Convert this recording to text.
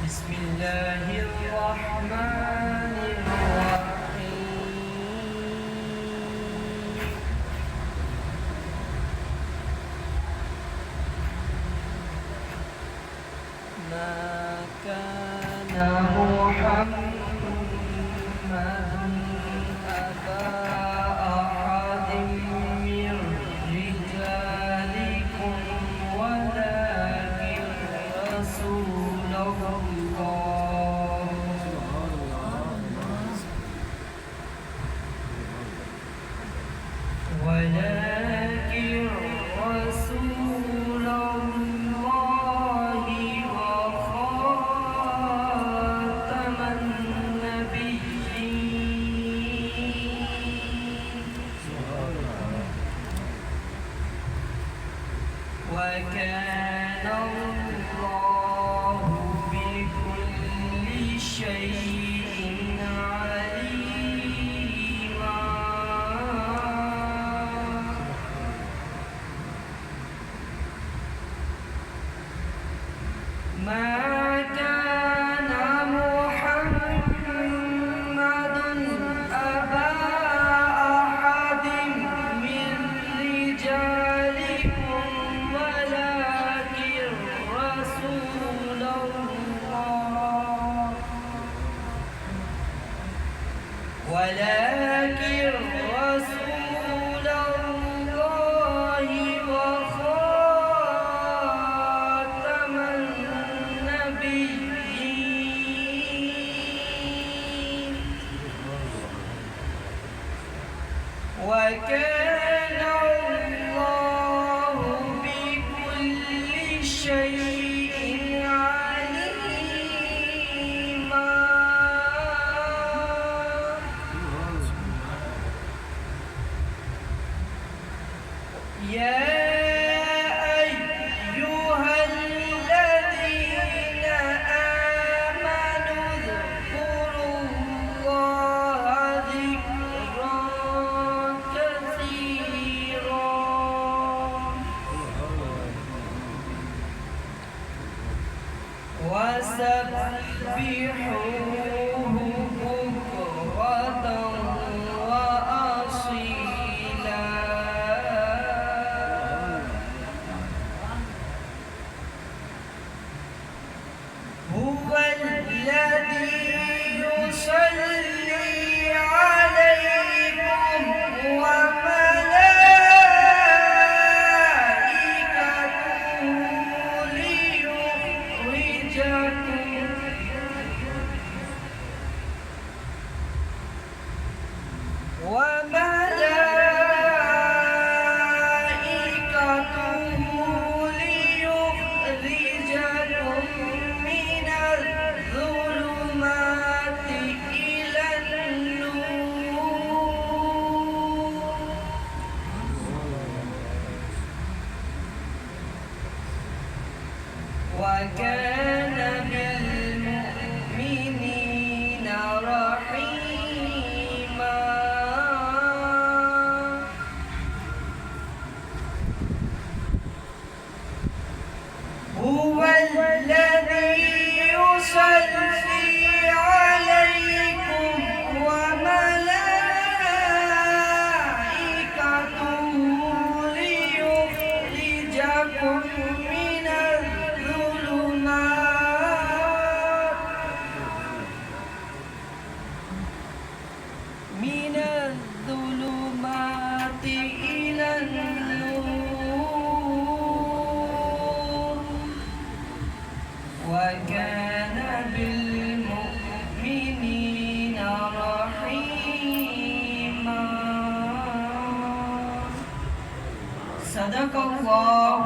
بسم الله الرحمن الرحيم. ما كان محمد أبا أحد من رجالكم ولكن رسول الله ولكن رسول الله وخاتم النبيين وكان الله بكل شيء عليما. ما كان محمد أبا أحد من رجالكم ولكن رسول الله وخاتم النبيين وكان الله بكل شيء عليما. يا أيها الذين آمنوا اذكروا الله ذكرا كثيرا وسبحوه بكرة وأصيلا. هو الذي يصلي عليكم وملائكته ليخرجكم من الظلمات إلى النور وكان بالمؤمنين رحيما. هو الذي يصلي عليكم وملائكته ليخرجكم من الظلمات إلى النور وكان بالمؤمنين رحيما. صدق الله